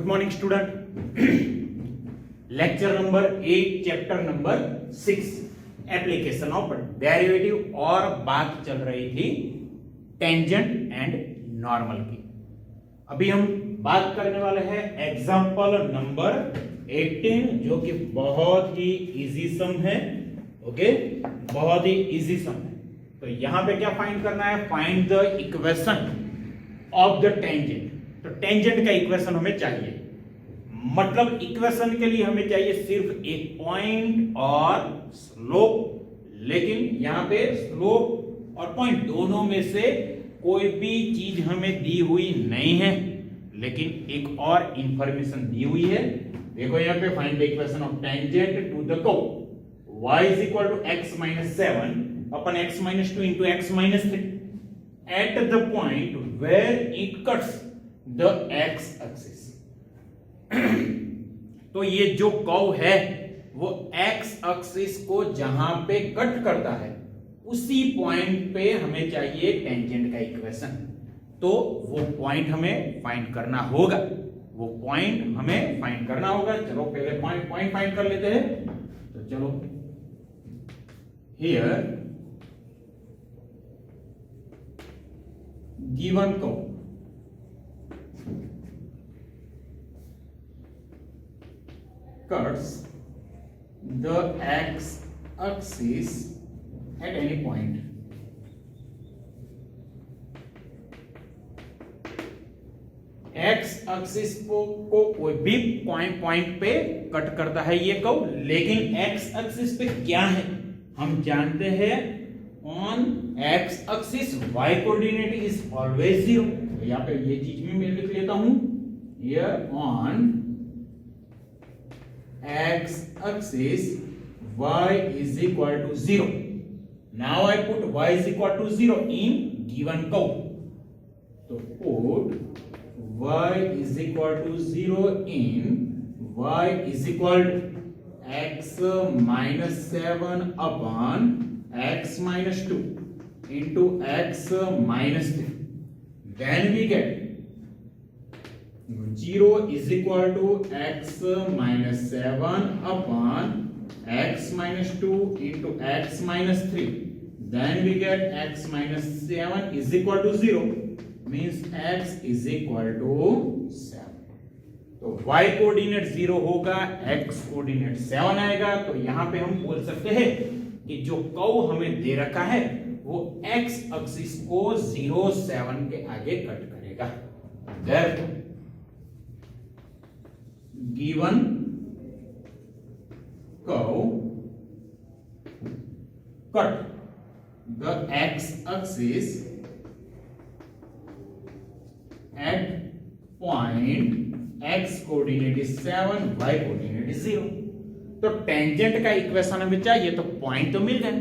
Good morning student. Lecture number 8 chapter number 6 application of derivative और बात चल रही थी टेंजेंट एंड नॉर्मल की। अभी हम बात करने वाले हैं एग्जांपल नंबर 18 जो कि बहुत ही इजी सम है। ओके, बहुत ही इजी सम है। तो यहां पे क्या फाइंड करना है? Find the equation of the tangent. तो टेंजेंट का इक्वेशन हमें चाहिए, मतलब इक्वेशन के लिए हमें चाहिए सिर्फ एक पॉइंट और स्लोप। लेकिन यहां पे स्लोप और पॉइंट दोनों में से कोई भी चीज हमें दी हुई नहीं है, लेकिन एक और इंफॉर्मेशन दी हुई है। देखो यहां पे find the equation of tangent to the curve y is equal to x minus 7 upon x minus 2 into x minus 3 at the point where it cuts the x axis। तो ये जो कर्व है वो x एक्सिस को जहां पे cut करता है उसी पॉइंट पे हमें चाहिए टेंजेंट का इक्वेशन। तो वो पॉइंट हमें फाइंड करना होगा, वो पॉइंट हमें फाइंड करना होगा। चलो पहले पॉइंट फाइंड कर लेते हैं। तो चलो here given curve cuts the x axis at any point x axis को कोई भी पॉइंट पे कट करता है ये कर्व, लेकिन x एक्सिस पे क्या है हम जानते हैं, on x axis y coordinate is always 0। तो यहां पे ये चीज भी मैं लिख लेता हूं, here on x axis y is equal to 0। now I put y is equal to 0 in given curve। तो put y is equal to 0 in y is equal to x minus 7 upon x minus 2 into x minus 3। then we get 0 is equal to x minus 7 upon x minus 2 into x minus 3। then we get x minus 7 is equal to 0 means x is equal to 7। तो y coordinate 0 होगा, x coordinate 7 आएगा। तो यहां पे हम बोल सकते हैं कि जो कर्व हमें दे रखा है वो x एक्सिस को 0 7 के आगे कट करेगा। therefore given curve cut the x axis at point x coordinate is 7 y coordinate is 0। तो टेंजेंट का इक्वेशन हमें चाहिए, तो पॉइंट तो मिल गए।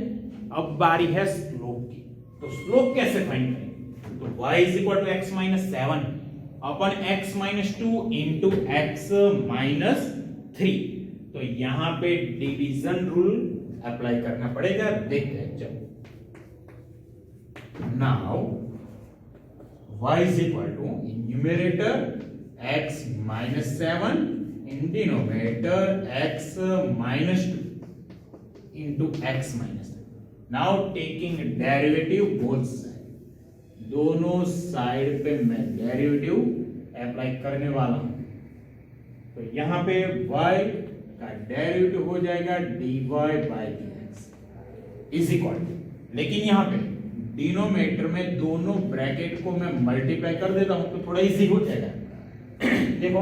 अब बारी है स्लोप की। तो स्लोप कैसे फाइंड करें? तो y is equal to x minus 7 upon x minus 2 into x minus 3। तो यहां पे डिवीजन रूल अप्लाई करना पड़ेगा। देखते हैं, चलो now y is equal to in numerator x minus 7 in denominator x minus 2 into x minus 3। now taking derivative both side, दोनों side पे मैं डेरिवेटिव अप्लाई करने वाला हूं। तो यहां पे y का डेरिवेटिव हो जाएगा dy by dx is equal to, लेकिन यहां पे डिनोमिनेटर में दोनों ब्रैकेट को मैं मल्टीप्लाई कर देता हूं तो थोड़ा इजी हो जाएगा। देखो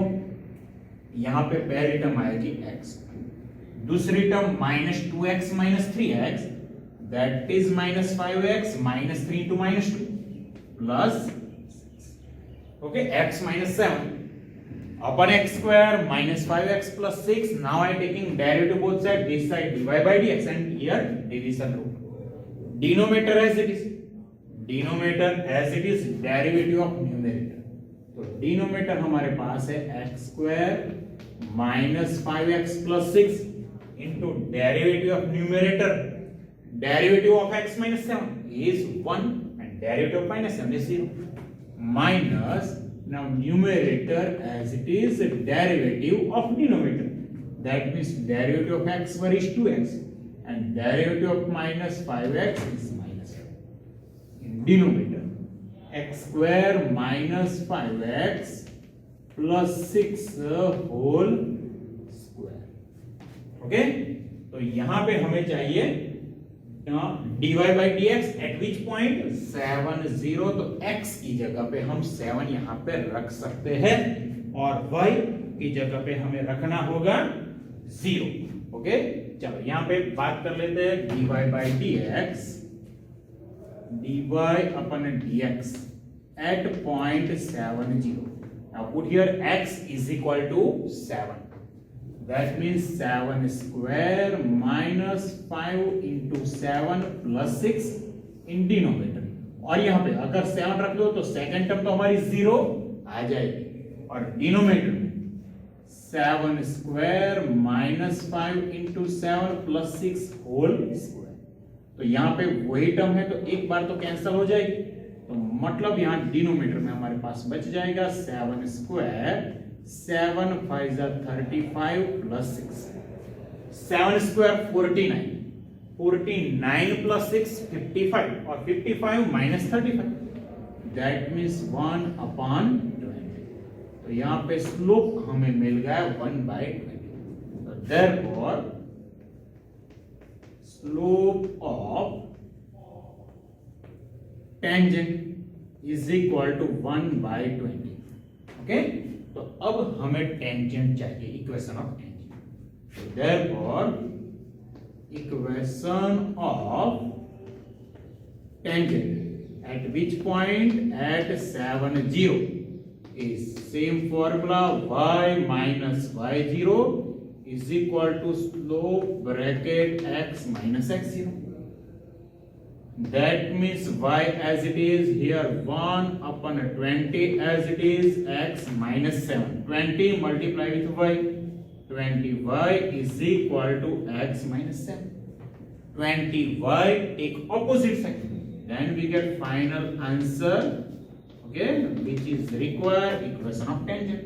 यहां पे पहली टर्म आएगी x, दूसरी term minus 2x minus 3x that is minus 5x minus 3 into minus 2 plus okay x minus 7 upon x square minus 5x plus 6। Now I taking derivative both side, this side dy by dx and here division rule. Denominator as it is, denominator as it is, derivative of numerator. तो denominator हमारे पास है x square minus 5x plus 6 into derivative of numerator, derivative of x minus 7 is 1 and derivative of minus 7 is 0 minus now numerator as it is a derivative of denominator, that means derivative of x square is 2x and derivative of minus 5x is minus 5. In denominator, x square minus 5x plus 6 whole square. Okay, तो यहां पे हमें चाहिए dy by dx eight which point 7 0, तो x की जगह पे हम 7 यहां पे रख सकते हैं और y की जगह पे हमें रखना होगा 0. ओके, चलो यहां पे बात कर लेते हैं dy by dx, dy upon dx at point 7 0. Now put here x is equal to 7. That means 7 square minus 5 into 7 plus 6 in denominator. और यहाँ पे अगर 7 रख दो तो सेकंड टर्म तो हमारी 0 आ जाएगी और डिनोमिनेटर में 7 square minus 5 into 7 plus 6 whole square. तो यहाँ पे वही टर्म है तो एक बार तो कैंसिल हो जाएगी, तो मतलब यहाँ डिनोमिनेटर में हमारे पास बच जाएगा 7 स्क्वायर 7 5 35 प्लस 6, 7 स्क्वायर 49, 49 प्लस 6 55 और 55 माइनस 35, दैट मीन्स 1 अपॉन 20. तो यहाँ पे स्लोप हमें मिल गया 1/20. तो therefore slope of tangent is equal to 1/20. Okay, तो अब हमें टेंजेंट चाहिए, इक्वेशन ऑफ टेंजेंट. तो therefore equation of tangent at which point at 7 0 is same formula y minus y0 is equal to slope bracket x minus x0. That means y as it is here 1 upon 20 as it is x minus 7. 20 multiplied with y. 20y is equal to x minus 7. 20y take opposite side. Then we get final answer. Okay, which is required equation of tangent.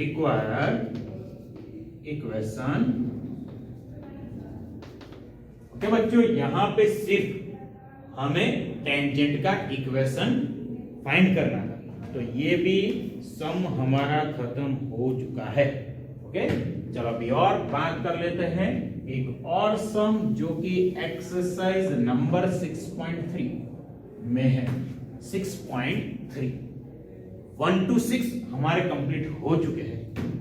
Required equation. Okay बच्चों, यहां पे सिर्फ हमें tangent का equation find करना है, तो ये भी सम हमारा खत्म हो चुका है. ओके, चलो अभी और बात कर लेते हैं एक और सम जो कि एक्सरसाइज नंबर 6.3 में है. 6.3 1 to 6 हमारे कंप्लीट हो चुके हैं.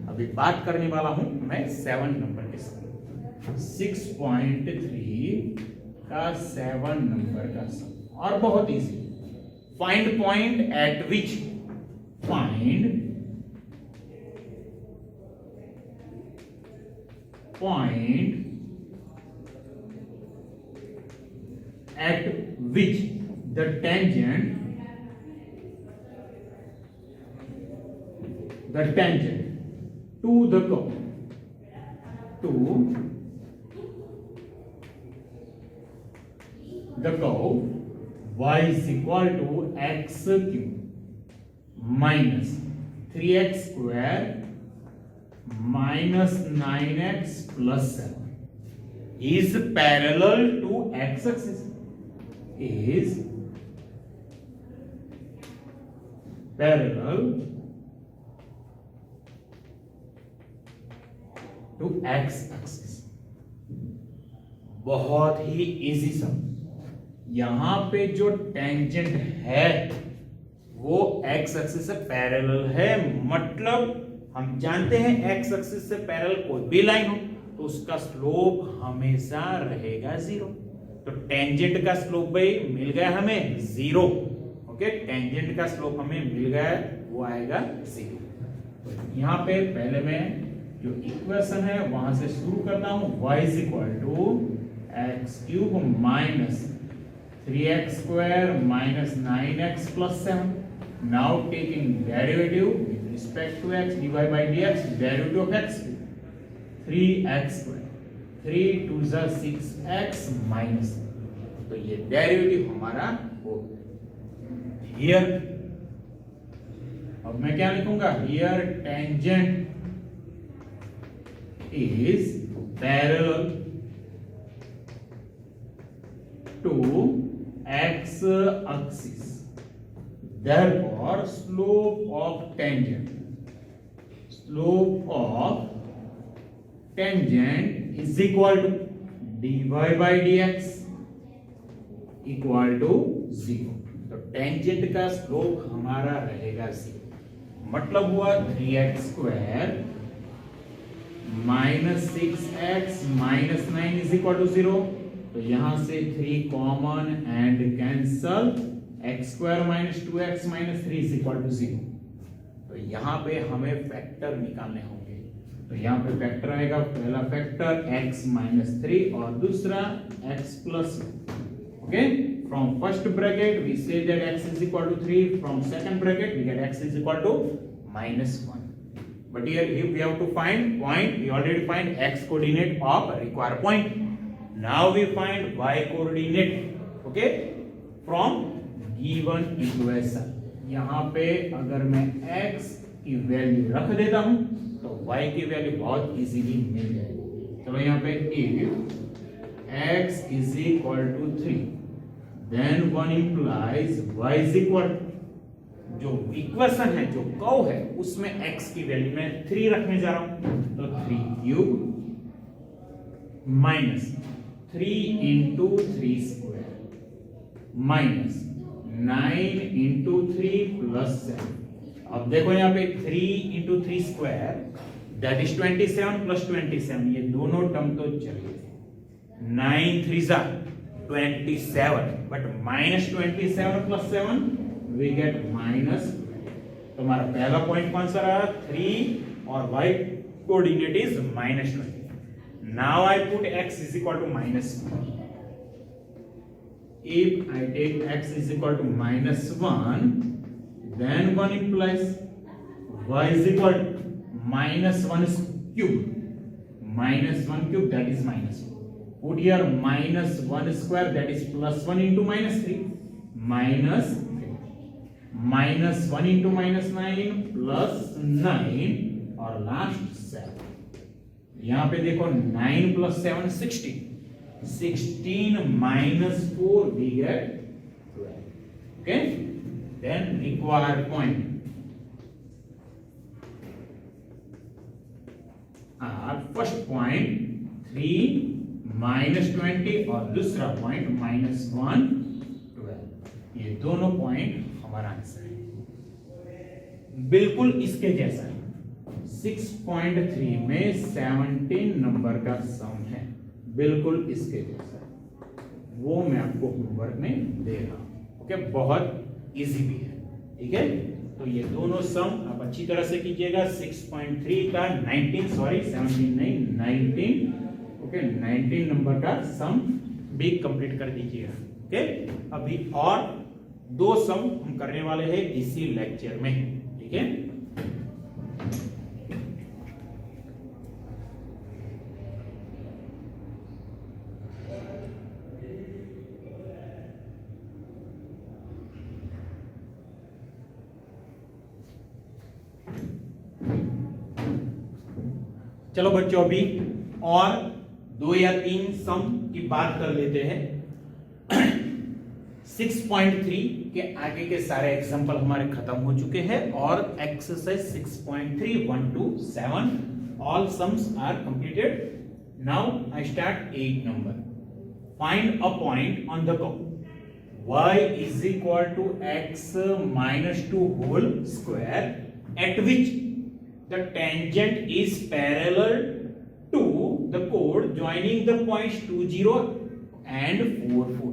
अभी बात करने वाला हूं मैं 7 नंबर के सम. 6.3 का 7 नंबर का सम और बहुत easy. Find point eight which find point eight which the tangent to the curve y is equal to x cube minus 3x square minus 9x plus 7 is parallel to x axis. Is parallel to X axis. बहुत ही easy सम. यहां पे जो tangent है वो x axis से parallel है, मतलब हम जानते हैं एक्स एक्सिस से पैरेलल कोई भी लाइन हो तो उसका स्लोप हमेशा रहेगा 0. तो टेंजेंट का स्लोप भाई मिल गया हमें 0. ओके, टेंजेंट का स्लोप हमें मिल गया, वो आएगा 0. तो यहां पे पहले मैं जो इक्वेशन है वहां से शुरू करता हूं. y is equal to x cube minus 3x square minus 9x plus 7. Now taking derivative with respect to x, dy by dx, derivative of x cube 3x square 3 2 6x minus. तो ये derivative हमारा हो here. अब मैं क्या लिखूंगा, here tangent is parallel to x axis, therefore slope of tangent is equal to dy by dx equal to 0। तो tangent का स्लोप हमारा रहेगा 0, मतलब हुआ 3x square minus 6x minus 9 is equal to 0। तो यहां से 3 common and cancel, x square minus 2x minus 3 is equal to 0। तो यहां पे हमें फैक्टर निकालने होंगे। तो यहां पे फैक्टर आएगा, पहला फैक्टर x माइनस 3 और दूसरा x plus 1। Okay, from first bracket we say that x is equal to 3, from second bracket we get x is equal to minus 1। but here if we have to find point, we already find x coordinate of required point, now we find y coordinate, okay, from given equation। यहाँ पे अगर मैं x की value रख देता हूं तो y की वैल्यू बहुत इजीली मिल जाएगी। चलो यहाँ पे if x is equal to 3 then one implies y is equal, जो इक्वेशन है, जो कर्व है, उसमें x की वैल्यू मैं 3 रखने जा रहा हूं। तो 3 cube minus 3 into 3 square minus 9 into 3 plus 7। अब देखो यहाँ पे 3 into 3 square that is 27 plus 27, ये दोनों टर्म तो चले गए। 9 3 जा 27, but minus 27 plus 7 we get minus. तो हमारा पहला पॉइंट कौन सा रहा, 3 और y coordinate is minus 20। Now I put x is equal to minus 1। if I take x is equal to minus 1, then one implies y is equal to minus 1 cube, minus 1 cube that is minus 1। put here minus 1 square that is plus 1 into minus 3 minus 3, minus 1 into minus 9 plus 9 और last 7। यहाँ पे देखो 9 plus 7 16, 16 minus 4 we get 12। okay, then required point first point 3 minus 20 और दूसरा point minus 1 12। ये दोनों point हमारा answer है, बिल्कुल इसके जैसा है। 6.3 में 17 नंबर का सम है, बिल्कुल इसके जैसा, वो मैं आपको होमवर्क में दे रहा हूं। ओके, बहुत इजी भी है, ठीक है। तो ये दोनों सम आप अच्छी तरह से कीजिएगा। 6.3 का 19 सॉरी 17 नहीं 19, ओके 19 नंबर का सम भी कंप्लीट कर दीजिएगा। ओके, अभी और 2 सम हम करने वाले हैं इसी लेक्चर में, ठीक है। चलो बच्चों, अभी और 2 या 3 सम की बात कर लेते हैं। 6.3 के आगे के सारे एग्जांपल हमारे खत्म हो चुके हैं और exercise 6.3 1 to 7 all sums are completed. Now I start 8 number. Find a point on the curve y is equal to x minus 2 whole square at which the tangent is parallel to the chord joining the points 2 0 and 4 4।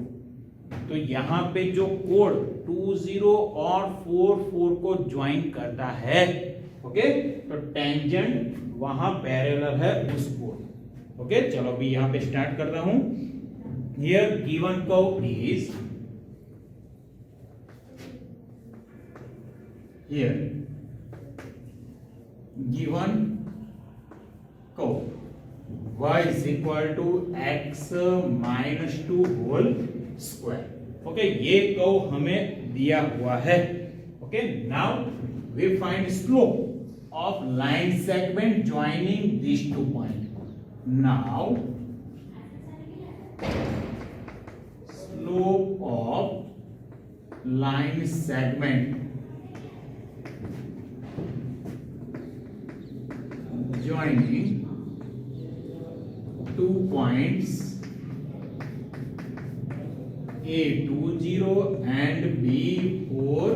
तो यहां पे जो code 2 0 और 4 4 को join करता है, okay, तो tangent वहां पैरेलल है उस कोड। ओके, चलो अभी यहां पे स्टार्ट कर रहा हूं। Here given curve is here given curve y is equal to x minus 2 whole square. Okay, ये कर्व हमें दिया हुआ है। Okay, now we find slope of line segment joining this two point. Now slope of line segment joining two points A20 and B4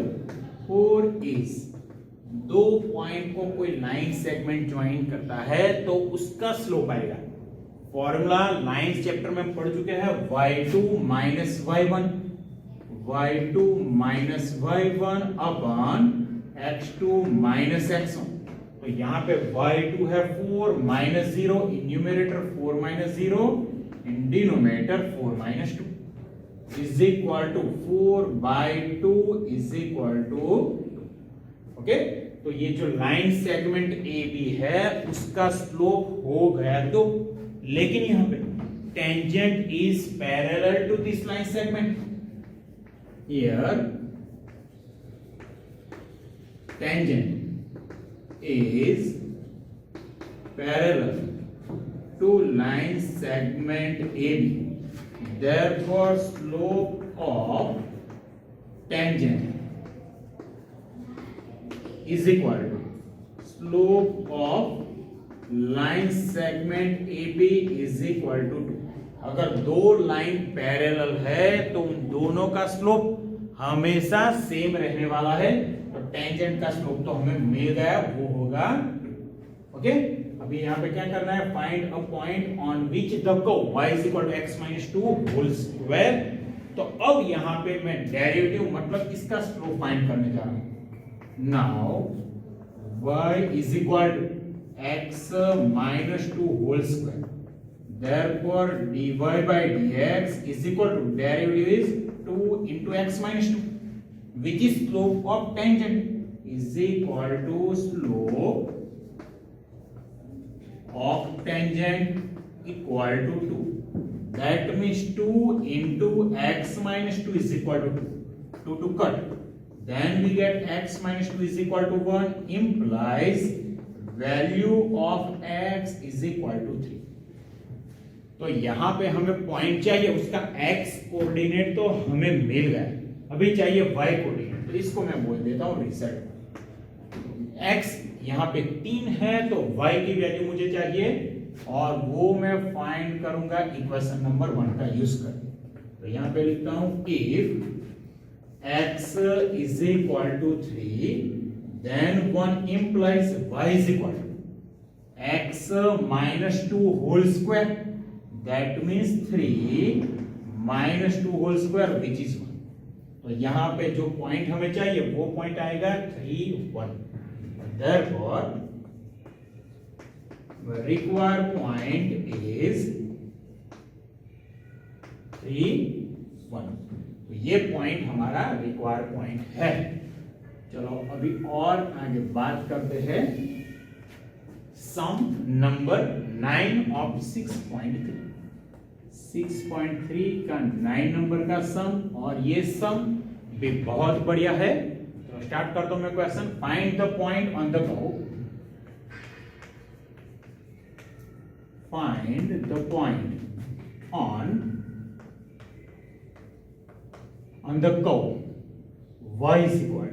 is, दो point को कोई line segment join करता है तो उसका स्लोप आएगा। फॉर्मूला लाइन चैप्टर में पढ़ चुके हैं, y2 minus y1 y1 upon x2 minus x1। तो यहाँ पे y2 है 4 minus 0, in numerator 4 minus 0, in denominator 4 minus 2 is equal to 4/2 is equal to. Okay, तो ये जो लाइन सेगमेंट AB है उसका स्लोप हो गया 2, लेकिन यहाँ पे tangent is parallel to this line segment. Here tangent is parallel to line segment AB, therefore slope of tangent is equal to slope of line segment AB is equal to 2। अगर दो line parallel है तो उन दोनों का slope हमेशा same रहने वाला है, तो टेंजेंट का स्लोप तो हमें मिल गया, वो होगा 2। ओके, अभी यहाँ पे क्या करना है, find a point on which the curve y is equal to x-2 whole square. तो अब यहाँ पे मैं डेरिवेटिव मतलब इसका स्लोप फाइंड करने जा रहा हूं। Now y is equal to x-2 whole square, therefore dy by dx is equal to derivative is 2 into x-2, which is slope of tangent is equal to slope of tangent equal to 2. That means 2 into x-2 is equal to 2. 2 to cut. Then we get x-2 is equal to 1, implies value of x is equal to 3. तो यहां पे हमें point चाहिए, उसका x coordinate तो हमें मिल गया, अभी चाहिए y कोऑर्डिनेट। तो इसको मैं बोल देता हूं रिजल्ट। x यहां पे 3 है तो y की वैल्यू मुझे चाहिए, और वो मैं फाइंड करूंगा इक्वेशन नंबर 1 का यूज करके। तो यहां पे लिखता हूं if x is equal to 3 then 1 implies y is equal to x-2 whole square, that means 3 minus 2 whole square which is 1। तो यहां पे जो पॉइंट हमें चाहिए वो पॉइंट आएगा 3, 1। therefore required point is 3, 1। तो ये पॉइंट हमारा रिक्वायर्ड पॉइंट है। चलो अभी और आगे बात करते हैं सम नंबर 9 ऑफ 6.3। 6.3 का 9 नंबर का सम, और ये सम भी बहुत बढ़िया है। तो स्टार्ट करता हूं मैं question. Find the point on the curve, find the point on the curve y is equal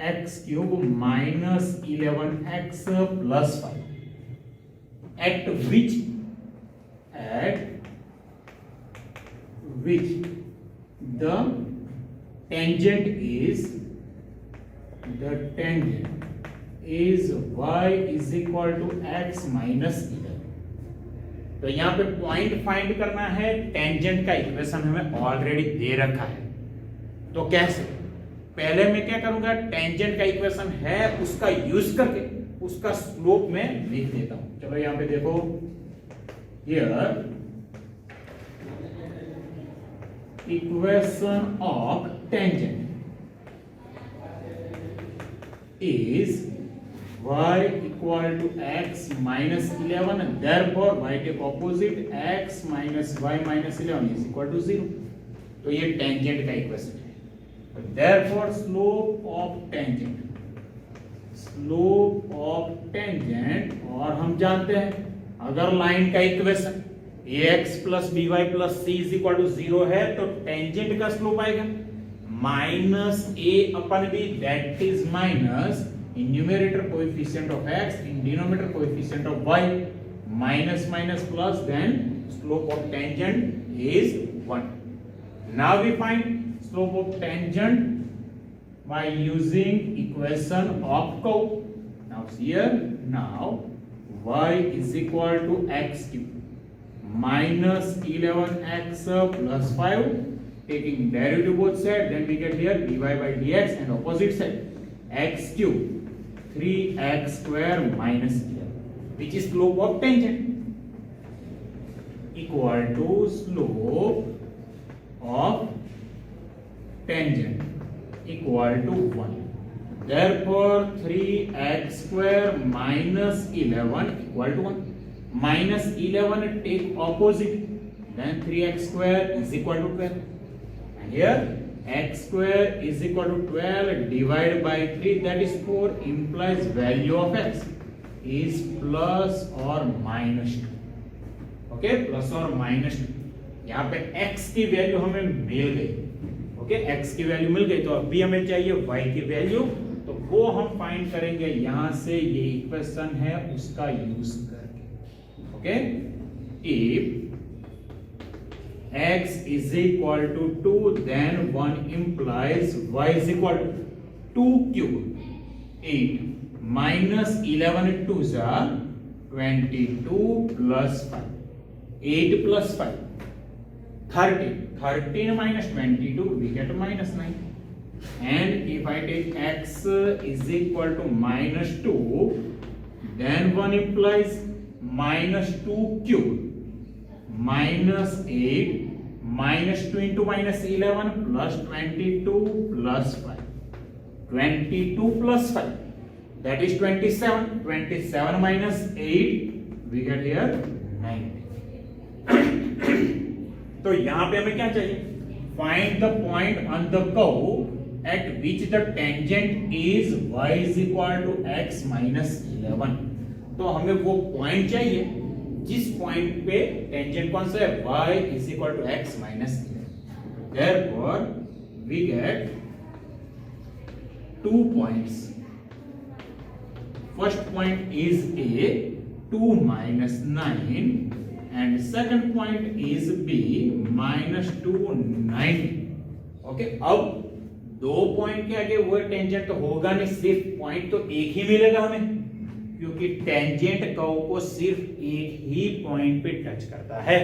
x cube minus 11x plus 5 at which the tangent is y is equal to x minus 11। तो यहाँ पे point find करना है, tangent का equation हमें already दे रखा है। तो कैसे, पहले मैं क्या करूंगा, टेंजेंट का इक्वेशन है उसका यूज करके उसका स्लोप में लिख देता हूं। चलो यहाँ पे देखो, here equation of tangent is y equal to x minus 11, therefore y take opposite, x minus y minus 11 is equal to 0. तो ये टेंजेंट का इक्वेशन है. therefore slope of tangent, slope of tangent, और हम जानते हैं अगर लाइन का equation ax plus by plus c is equal to 0 है तो टेंजेंट का स्लोप आएगा minus a upon b, that is minus in numerator coefficient of x, in denominator coefficient of y, minus minus plus, then slope of tangent is 1. Now we find slope of tangent by using equation of curve. Now here, now y is equal to x cube minus 11x plus 5, taking derivative both sides, then we get here dy by dx, and opposite side x cube 3x square minus 11, which is slope of tangent, equal to slope of tangent equal to 1. Therefore 3x square minus 11 equal to 1. Minus 11 take opposite, then 3x square is equal to 12. And here x square is equal to 12 divided by 3, that is 4, implies value of x is plus or minus 2. Okay, plus और minus 2. यहाँ पे x की value हमें मिल गई. Okay, x की value मिल गई, तो अभी हमें चाहिए y की वैल्यू, तो वो हम फाइंड करेंगे यहाँ से. ये इक्वेशन है उसका यूज करके. Okay, if x is equal to 2, then 1 implies y is equal to 2 cube 8 minus 11 2s are 22 plus 5, 8 plus 5 13, 13 minus 22 we get minus 9. And if I take x is equal to minus 2, then 1 implies minus 2 cube minus 8 minus 2 into minus 11 plus 22 plus 5, 22 plus 5, that is 27, 27 minus 8 we get here 90. तो यहां पे हमें क्या चाहिए? Find the point on the curve at which the tangent is y is equal to x minus 11. तो हमें वो point चाहिए जिस पॉइंट पे टेंजेंट कौन सा है? y is equal to x minus 11. Therefore, we get 2 points. First point is A, 2 minus 9, and second point is B, minus 2 9. Okay, अब दो पॉइंट के आगे वो टेंजेंट तो होगा नहीं, सिर्फ पॉइंट तो एक ही मिलेगा हमें, क्योंकि टेंजेंट कर्व को सिर्फ एक ही पॉइंट पे टच करता है.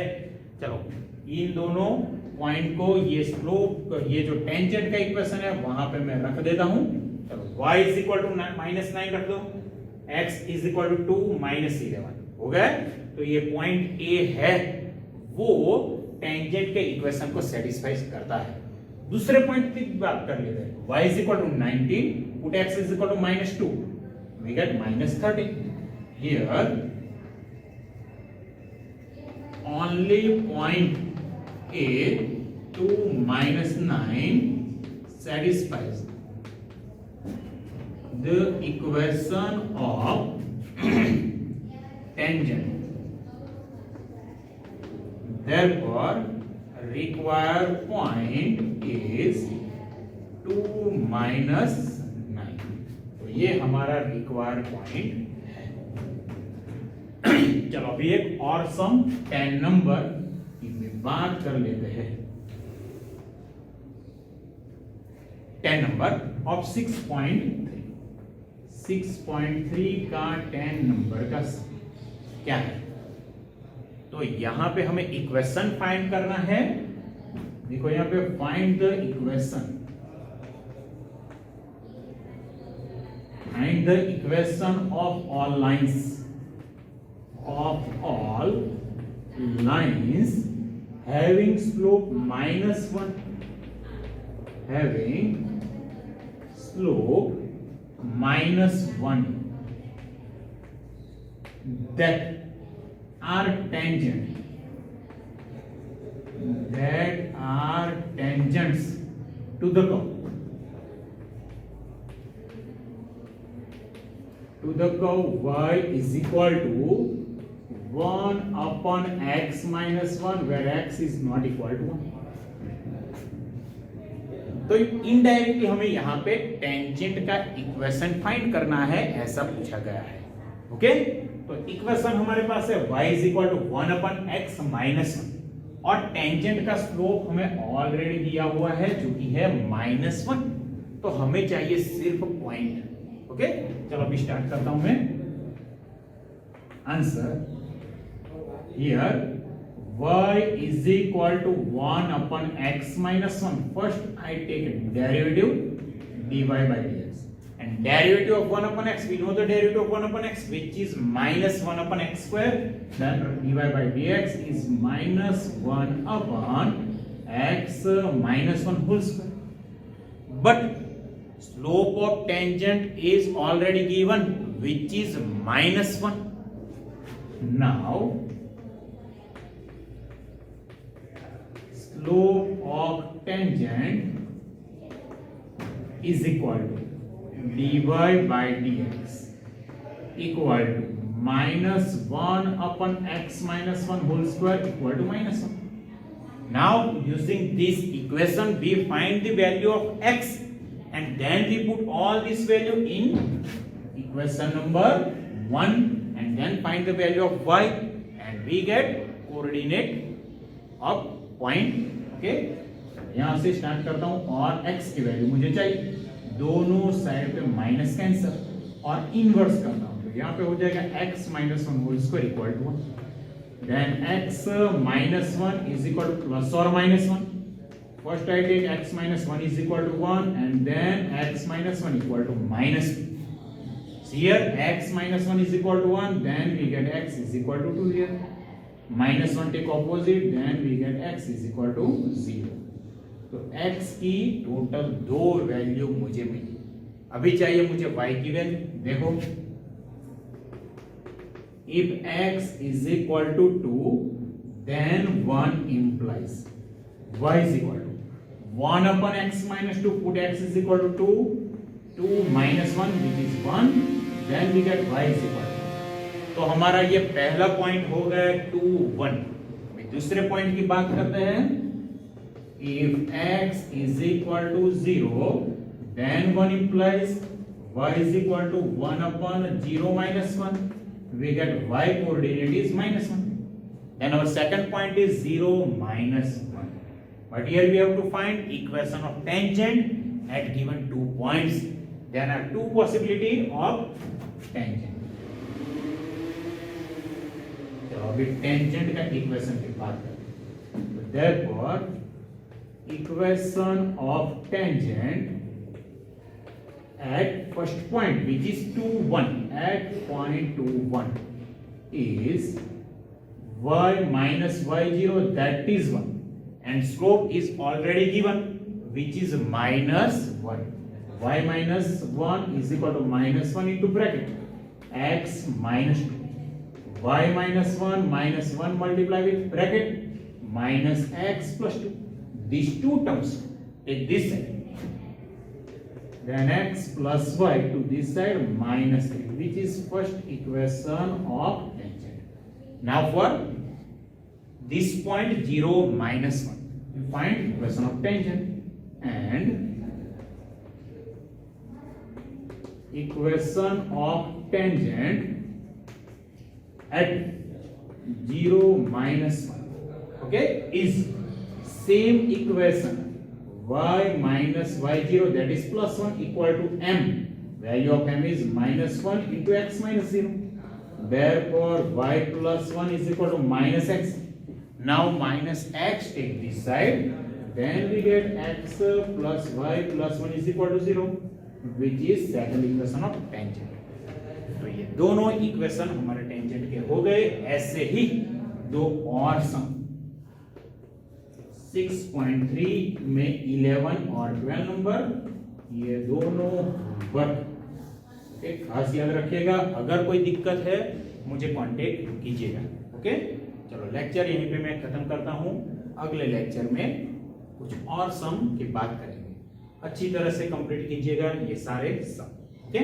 चलो इन दोनों पॉइंट को, ये स्लोप, ये जो टेंजेंट का इक्वेशन है वहां पे मैं रख देता हूं. चलो y is equal to minus 9 रख दो, x is equal to 2 minus 11 हो गया. तो ये पॉइंट A है, वो टेंजेंट के इक्वेशन को सेटिस्फाई करता है. दूसरे पॉइंट की बात कर लेते हैं. y is equal to 19, put x is equal to minus 2, we get minus 30. Here only point A, 2 minus 9 satisfies the equation of tangent. Therefore required point is 2 minus 9. तो ये हमारा रिक्वायर्ड पॉइंट है. चलो अभी एक और सम 10 नंबर की बात कर लेते हैं. 10 नंबर ऑफ 6.3. 6.3 का 10 नंबर का क्या है? तो यहां पे हमें इक्वेशन फाइंड करना है. देखो यहां पे find the equation, find the equation of all lines, having slope minus 1, having slope minus 1 that are tangents to the curve y is equal to 1 upon x minus 1 where x is not equal to 1. तो indirectly हमें यहाँ पे tangent का equation find करना है, ऐसा पूछा गया है. ओके, तो इक्वेशन हमारे पास है y is equal to 1 upon x minus 1 और टेंजेंट का स्लोप हमें ऑलरेडी दिया हुआ है जो कि है -1. तो हमें चाहिए सिर्फ पॉइंट. ओके, चलो अभी स्टार्ट करता हूं मैं. Answer here y is equal to 1 upon x minus 1. First I take derivative dy by dx, and derivative of 1 upon x, we know the derivative of 1 upon x which is minus 1 upon x square. Then dy by dx is minus 1 upon x minus 1 whole square. But slope of tangent is already given which is -1. Now slope of tangent is equal to dy by dx equal to -1 upon x minus 1 whole square equal to -1. Now using this equation we find the value of x and then we put all this value in equation number 1 and then find the value of y and we get coordinate of point. Okay, यहां से start करता हूं और x की value मुझे चाहिए. दोनों side पे माइनस कैंसिल और इनवर्स करता हूं तो यहां पे हो जाएगा x minus 1 whole square equal to 1. Then x minus 1 is equal to plus or minus 1. First I take x minus 1 is equal to 1 and then x minus 1 equal to minus 2. So here x minus 1 is equal to 1, then we get x is equal to 2 here. Minus 1 take opposite, then we get x is equal to 0. तो x की total दो value मुझे मिली. अभी चाहिए मुझे y की value. देखो, if x is equal to 2 then 1 implies y is equal to 1 upon x minus 2. Put x is equal to 2 minus 1 which is 1, then we get y is equal to. तो हमारा ये पहला point हो गया 2 1. दूसरे point की बात करते हैं. If x is equal to 0 then 1 implies y is equal to 1 upon 0 minus 1. We get y coordinate is -1. Then our second point is 0 minus 1. But here we have to find equation of tangent at given 2 points. There are two possibility of tangent. अभी tangent का equation की बात करते हैं. Therefore, equation of tangent at first point which is 2 1 at point 2 1 is y minus y0 that is 1 and slope is already given which is -1. Y minus 1 is equal to -1 into bracket x minus 2. Y minus 1 multiply with bracket minus x plus 2. These two terms take this side. Then x plus y to this side minus 3 which is first equation of tangent. Now for this point 0 minus 1 you find equation of tangent and equation of tangent at 0 minus 1 okay is same equation y minus y0 that is plus 1 equal to m. Value of m is -1 into x minus 0. Therefore y plus 1 is equal to minus x. Now minus x take this side, then we get x plus y plus 1 is equal to 0 which is second equation of tangent. तो ये दोनों equation हमारे tangent के हो गए. ऐसे ही दो और सम 6.3 में 11 और 12 नंबर ये दोनों वर्क. एक खास याद रखिएगा, अगर कोई दिक्कत है मुझे कांटेक्ट कीजिएगा। ओके, चलो लेक्चर यहीं पे मैं खत्म करता हूँ। अगले लेक्चर में कुछ और सम की बात करेंगे। अच्छी तरह से कंप्लीट कीजिएगा ये सारे सम। ओके।